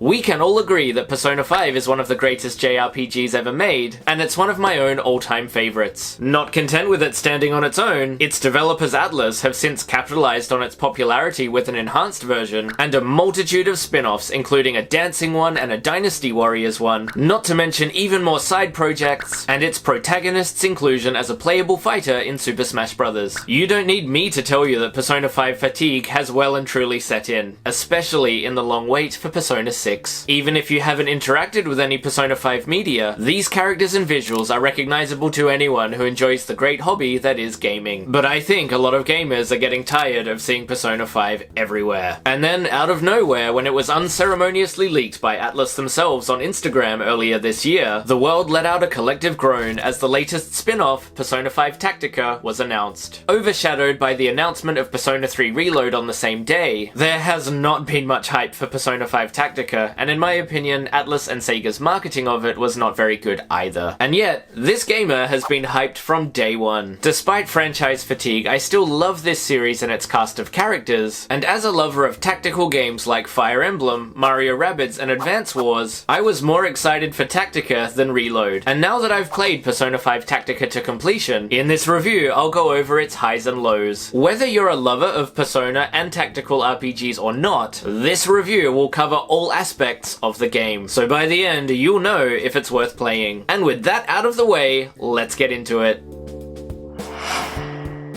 We can all agree that Persona 5 is one of the greatest JRPGs ever made, and it's one of my own all-time favorites. Not content with it standing on its own, its developers Atlus have since capitalized on its popularity with an enhanced version, and a multitude of spin-offs including a dancing one and a Dynasty Warriors one, not to mention even more side projects, and its protagonist's inclusion as a playable fighter in Super Smash Bros. You don't need me to tell you that Persona 5 fatigue has well and truly set in, especially in the long wait for Persona 6. Even if you haven't interacted with any Persona 5 media, these characters and visuals are recognizable to anyone who enjoys the great hobby that is gaming. But I think a lot of gamers are getting tired of seeing Persona 5 everywhere. And then, out of nowhere, when it was unceremoniously leaked by Atlus themselves on Instagram earlier this year, the world let out a collective groan as the latest spin-off, Persona 5 Tactica, was announced. Overshadowed by the announcement of Persona 3 Reload on the same day, there has not been much hype for Persona 5 Tactica, and in my opinion, Atlus and Sega's marketing of it was not very good either. And yet, this gamer has been hyped from day one. Despite franchise fatigue, I still love this series and its cast of characters, and as a lover of tactical games like Fire Emblem, Mario Rabbids, and Advance Wars, I was more excited for Tactica than Reload. And now that I've played Persona 5 Tactica to completion, in this review I'll go over its highs and lows. Whether you're a lover of Persona and tactical RPGs or not, this review will cover all aspects of the game. So by the end, you'll know if it's worth playing. And with that out of the way, let's get into it.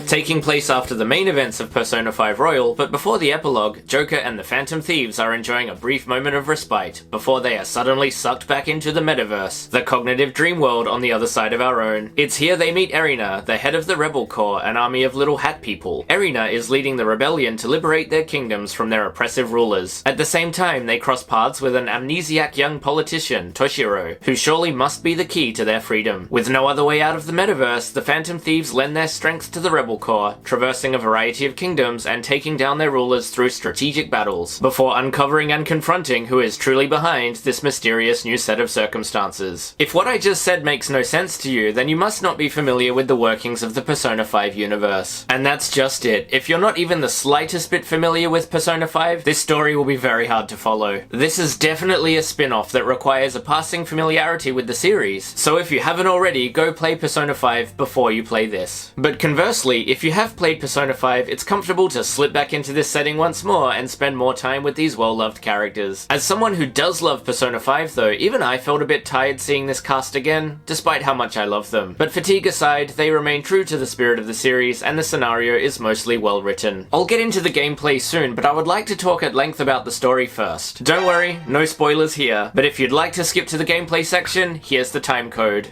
Taking place after the main events of Persona 5 Royal, but before the epilogue, Joker and the Phantom Thieves are enjoying a brief moment of respite before they are suddenly sucked back into the metaverse, the cognitive dream world on the other side of our own. It's here they meet Erina, the head of the Rebel Corps, an army of little hat people. Erina is leading the rebellion to liberate their kingdoms from their oppressive rulers. At the same time, they cross paths with an amnesiac young politician, Toshiro, who surely must be the key to their freedom. With no other way out of the metaverse, the Phantom Thieves lend their strength to the Rebel Corps, traversing a variety of kingdoms and taking down their rulers through strategic battles, before uncovering and confronting who is truly behind this mysterious new set of circumstances. If what I just said makes no sense to you, then you must not be familiar with the workings of the Persona 5 universe. And that's just it. If you're not even the slightest bit familiar with Persona 5, this story will be very hard to follow. This is definitely a spin-off that requires a passing familiarity with the series, so if you haven't already, go play Persona 5 before you play this. But conversely, if you have played Persona 5, it's comfortable to slip back into this setting once more and spend more time with these well-loved characters. As someone who does love Persona 5 though, even I felt a bit tired seeing this cast again, despite how much I love them. But fatigue aside, they remain true to the spirit of the series, and the scenario is mostly well written. I'll get into the gameplay soon, but I would like to talk at length about the story first. Don't worry, no spoilers here, but if you'd like to skip to the gameplay section, here's the time code.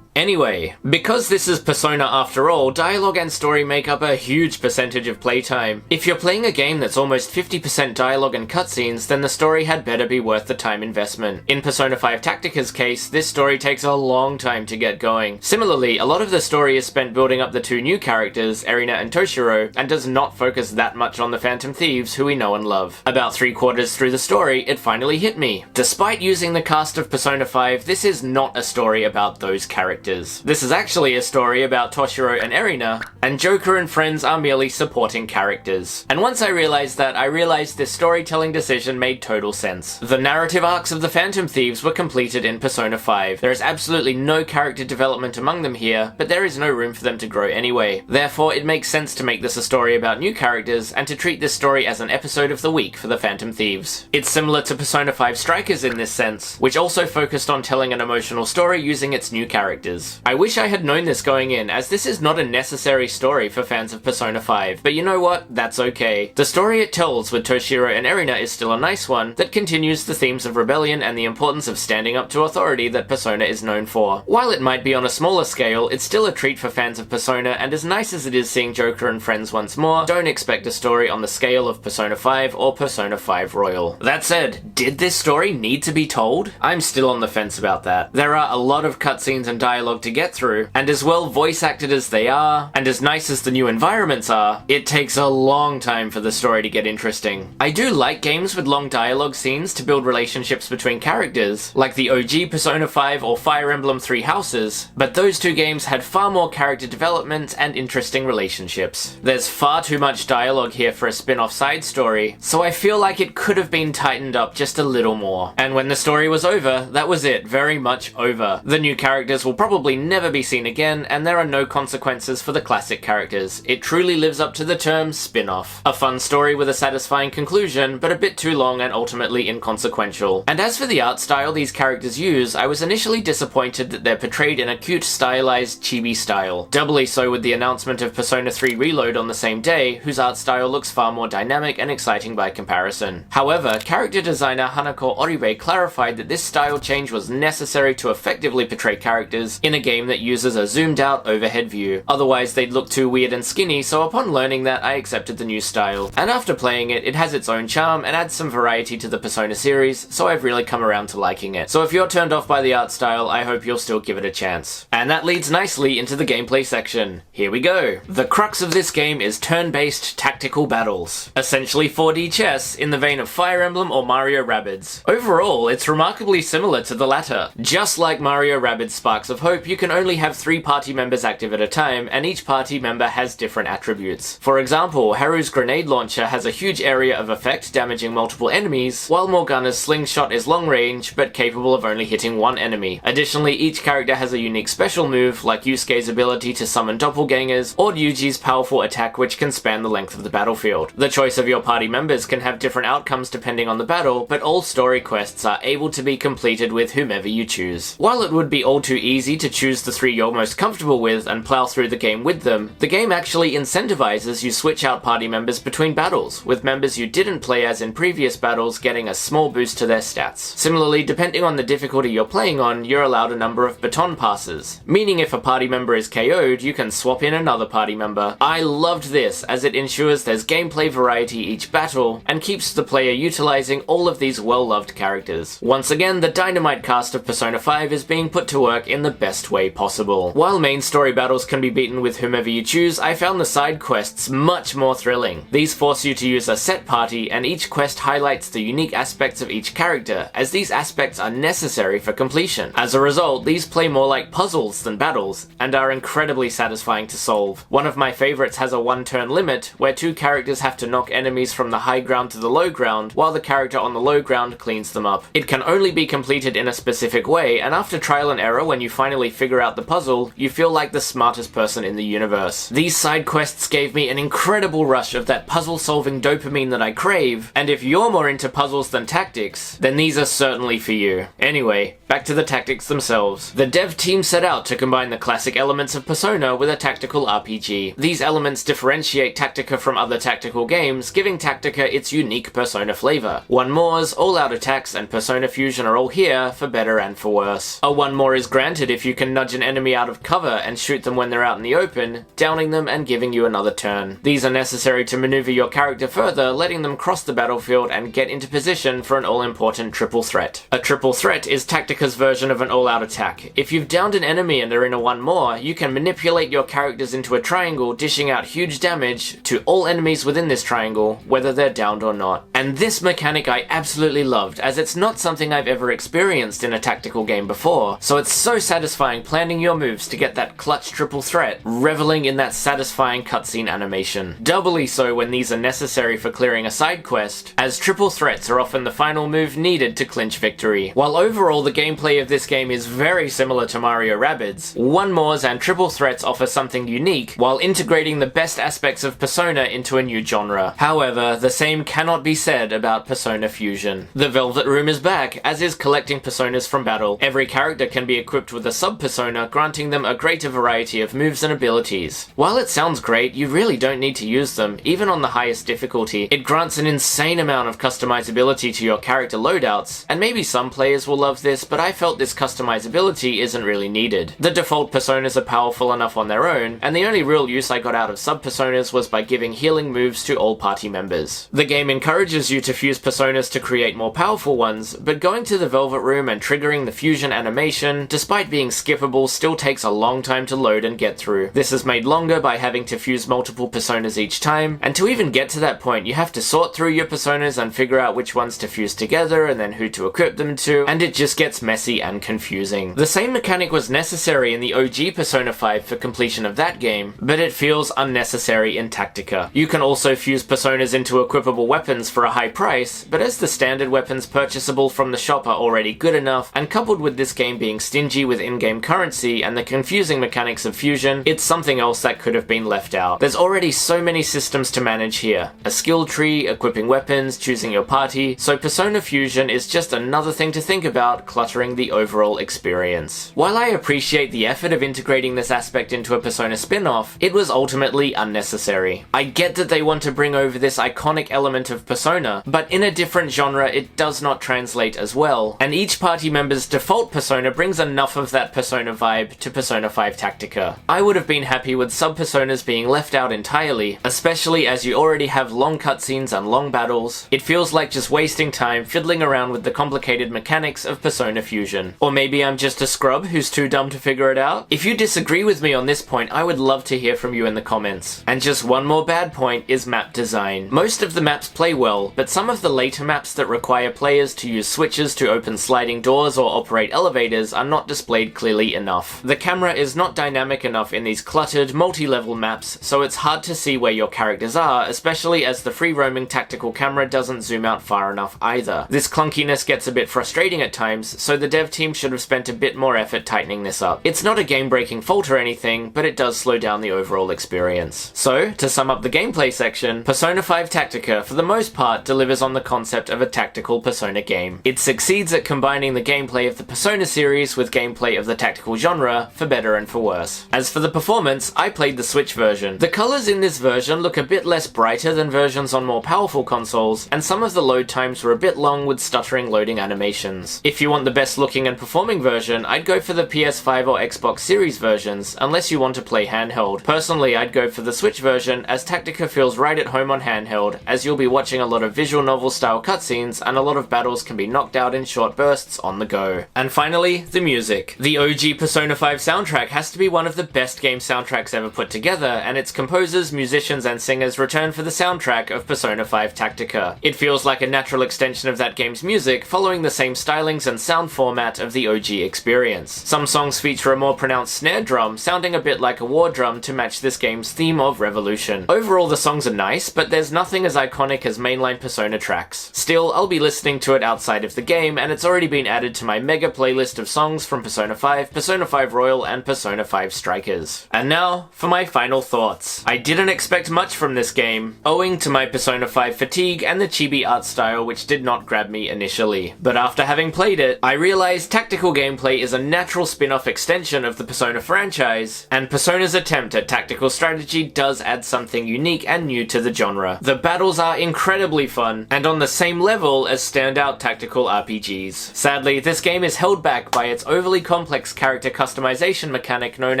Anyway, because this is Persona after all, dialogue and story make up a huge percentage of playtime. If you're playing a game that's almost 50% dialogue and cutscenes, then the story had better be worth the time investment. In Persona 5 Tactica's case, this story takes a long time to get going. Similarly, a lot of the story is spent building up the two new characters, Erina and Toshiro, and does not focus that much on the Phantom Thieves, who we know and love. About 3/4 through the story, it finally hit me. Despite using the cast of Persona 5, this is not a story about those characters. This is actually a story about Toshiro and Erina, and Joker and friends are merely supporting characters. And once I realized that, I realized this storytelling decision made total sense. The narrative arcs of the Phantom Thieves were completed in Persona 5. There is absolutely no character development among them here, but there is no room for them to grow anyway. Therefore, it makes sense to make this a story about new characters, and to treat this story as an episode of the week for the Phantom Thieves. It's similar to Persona 5 Strikers in this sense, which also focused on telling an emotional story using its new characters. I wish I had known this going in, as this is not a necessary story for fans of Persona 5, but you know what? That's okay. The story it tells with Toshiro and Erina is still a nice one that continues the themes of rebellion and the importance of standing up to authority that Persona is known for. While it might be on a smaller scale, it's still a treat for fans of Persona, and as nice as it is seeing Joker and friends once more, don't expect a story on the scale of Persona 5 or Persona 5 Royal. That said, did this story need to be told? I'm still on the fence about that. There are a lot of cutscenes and dialogue dialogue to get through, and as well voice acted as they are, and as nice as the new environments are, it takes a long time for the story to get interesting. I do like games with long dialogue scenes to build relationships between characters, like the OG Persona 5 or Fire Emblem Three Houses, but those two games had far more character development and interesting relationships. There's far too much dialogue here for a spin-off side story, so I feel like it could have been tightened up just a little more. And when the story was over, that was it, very much over. The new characters will probably never be seen again, and there are no consequences for the classic characters. It truly lives up to the term spin-off. A fun story with a satisfying conclusion, but a bit too long and ultimately inconsequential. And as for the art style these characters use, I was initially disappointed that they're portrayed in a cute, stylized chibi style. Doubly so with the announcement of Persona 3 Reload on the same day, whose art style looks far more dynamic and exciting by comparison. However, character designer Hanako Oribe clarified that this style change was necessary to effectively portray characters in a game that uses a zoomed-out overhead view. Otherwise, they'd look too weird and skinny, so upon learning that, I accepted the new style. And after playing it, it has its own charm and adds some variety to the Persona series, so I've really come around to liking it. So if you're turned off by the art style, I hope you'll still give it a chance. And that leads nicely into the gameplay section. Here we go. The crux of this game is turn-based tactical battles. Essentially 4D chess in the vein of Fire Emblem or Mario Rabbids. Overall, it's remarkably similar to the latter. Just like Mario Rabbids Sparks of Hope, you can only have 3 party members active at a time, and each party member has different attributes. For example, Haru's grenade launcher has a huge area of effect, damaging multiple enemies, while Morgana's slingshot is long range, but capable of only hitting one enemy. Additionally, each character has a unique special move, like Yusuke's ability to summon doppelgangers, or Yuji's powerful attack which can span the length of the battlefield. The choice of your party members can have different outcomes depending on the battle, but all story quests are able to be completed with whomever you choose. While it would be all too easy to choose the 3 you're most comfortable with and plow through the game with them, the game actually incentivizes you switch out party members between battles, with members you didn't play as in previous battles getting a small boost to their stats. Similarly, depending on the difficulty you're playing on, you're allowed a number of baton passes, meaning if a party member is KO'd, you can swap in another party member. I loved this, as it ensures there's gameplay variety each battle, and keeps the player utilizing all of these well-loved characters. Once again, the dynamite cast of Persona 5 is being put to work in the best way possible. While main story battles can be beaten with whomever you choose, I found the side quests much more thrilling. These force you to use a set party, and each quest highlights the unique aspects of each character, as these aspects are necessary for completion. As a result, these play more like puzzles than battles, and are incredibly satisfying to solve. One of my favorites has a 1-turn limit, where 2 characters have to knock enemies from the high ground to the low ground, while the character on the low ground cleans them up. It can only be completed in a specific way, and after trial and error when you finally figure out the puzzle, you feel like the smartest person in the universe. These side quests gave me an incredible rush of that puzzle-solving dopamine that I crave, and if you're more into puzzles than tactics, then these are certainly for you. Anyway, back to the tactics themselves. The dev team set out to combine the classic elements of Persona with a tactical RPG. These elements differentiate Tactica from other tactical games, giving Tactica its unique Persona flavor. One More's, all-out attacks, and Persona Fusion are all here, for better and for worse. A One More is granted if you can nudge an enemy out of cover and shoot them when they're out in the open, downing them and giving you another turn. These are necessary to maneuver your character further, letting them cross the battlefield and get into position for an all-important triple threat. A triple threat is Tactica's version of an all-out attack. If you've downed an enemy and are in a One More, you can manipulate your characters into a triangle, dishing out huge damage to all enemies within this triangle, whether they're downed or not. And this mechanic I absolutely loved, as it's not something I've ever experienced in a tactical game before, so it's so satisfying planning your moves to get that clutch triple threat, reveling in that satisfying cutscene animation. Doubly so when these are necessary for clearing a side quest, as triple threats are often the final move needed to clinch victory. While overall the gameplay of this game is very similar to Mario Rabbids, One Mores and triple threats offer something unique, while integrating the best aspects of Persona into a new genre. However, the same cannot be said about Persona Fusion. The Velvet Room is back, as is collecting personas from battle. Every character can be equipped with a sub-persona, granting them a greater variety of moves and abilities. While it sounds great, you really don't need to use them, even on the highest difficulty. It grants an insane amount of customizability to your character loadouts, and maybe some players will love this, but I felt this customizability isn't really needed. The default personas are powerful enough on their own, and the only real use I got out of sub-personas was by giving healing moves to all party members. The game encourages you to fuse personas to create more powerful ones, but going to the Velvet Room and triggering the fusion animation, despite being skippable still takes a long time to load and get through. This is made longer by having to fuse multiple personas each time, and to even get to that point you have to sort through your personas and figure out which ones to fuse together and then who to equip them to, and it just gets messy and confusing. The same mechanic was necessary in the OG Persona 5 for completion of that game, but it feels unnecessary in Tactica. You can also fuse personas into equipable weapons for a high price, but as the standard weapons purchasable from the shop are already good enough, and coupled with this game being stingy with in-game currency and the confusing mechanics of fusion, it's something else that could have been left out. There's already so many systems to manage here. A skill tree, equipping weapons, choosing your party, so Persona Fusion is just another thing to think about, cluttering the overall experience. While I appreciate the effort of integrating this aspect into a Persona spin-off, it was ultimately unnecessary. I get that they want to bring over this iconic element of Persona, but in a different genre it does not translate as well, and each party member's default persona brings enough of that Persona vibe to Persona 5 Tactica. I would have been happy with sub-personas being left out entirely, especially as you already have long cutscenes and long battles. It feels like just wasting time fiddling around with the complicated mechanics of Persona Fusion. Or maybe I'm just a scrub who's too dumb to figure it out? If you disagree with me on this point, I would love to hear from you in the comments. And just one more bad point is map design. Most of the maps play well, but some of the later maps that require players to use switches to open sliding doors or operate elevators are not displayed clearly enough. The camera is not dynamic enough in these cluttered, multi-level maps, so it's hard to see where your characters are, especially as the free-roaming tactical camera doesn't zoom out far enough either. This clunkiness gets a bit frustrating at times, so the dev team should have spent a bit more effort tightening this up. It's not a game-breaking fault or anything, but it does slow down the overall experience. So, to sum up the gameplay section, Persona 5 Tactica for the most part delivers on the concept of a tactical Persona game. It succeeds at combining the gameplay of the Persona series with gameplay of the tactical genre, for better and for worse. As for the performance, I played the Switch version. The colors in this version look a bit less brighter than versions on more powerful consoles, and some of the load times were a bit long with stuttering loading animations. If you want the best looking and performing version, I'd go for the PS5 or Xbox Series versions, unless you want to play handheld. Personally, I'd go for the Switch version, as Tactica feels right at home on handheld, as you'll be watching a lot of visual novel style cutscenes, and a lot of battles can be knocked out in short bursts on the go. And finally, the music. The OG Persona 5 soundtrack has to be one of the best game soundtracks ever put together, and its composers, musicians, and singers return for the soundtrack of Persona 5 Tactica. It feels like a natural extension of that game's music, following the same stylings and sound format of the OG experience. Some songs feature a more pronounced snare drum, sounding a bit like a war drum to match this game's theme of revolution. Overall, the songs are nice, but there's nothing as iconic as mainline Persona tracks. Still, I'll be listening to it outside of the game, and it's already been added to my mega playlist of songs from Persona 5, Persona 5 Royal, and Persona 5 Strikers. And now, for my final thoughts. I didn't expect much from this game, owing to my Persona 5 fatigue and the chibi art style which did not grab me initially. But after having played it, I realized tactical gameplay is a natural spin-off extension of the Persona franchise, and Persona's attempt at tactical strategy does add something unique and new to the genre. The battles are incredibly fun, and on the same level as standout tactical RPGs. Sadly, this game is held back by its overly complex character customization mechanic known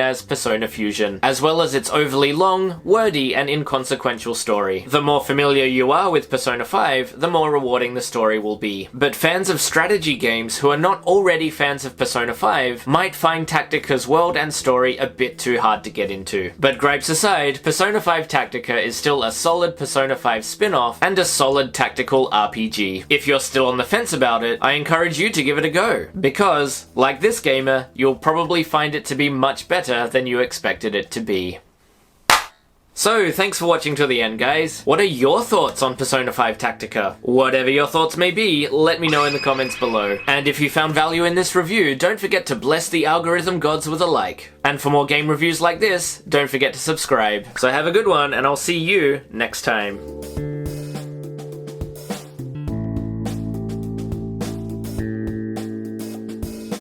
as Persona Fusion, as well as its overly long, wordy, and inconsequential story. The more familiar you are with Persona 5, the more rewarding the story will be. But fans of strategy games who are not already fans of Persona 5 might find Tactica's world and story a bit too hard to get into. But gripes aside, Persona 5 Tactica is still a solid Persona 5 spin-off and a solid tactical RPG. If you're still on the fence about it, I encourage you to give it a go, because, like this gamer, you'll probably find it to be much better than you expected it to be. So, thanks for watching to the end, guys. What are your thoughts on Persona 5 Tactica? Whatever your thoughts may be, let me know in the comments below. And if you found value in this review, don't forget to bless the algorithm gods with a like. And for more game reviews like this, don't forget to subscribe. So have a good one, and I'll see you next time.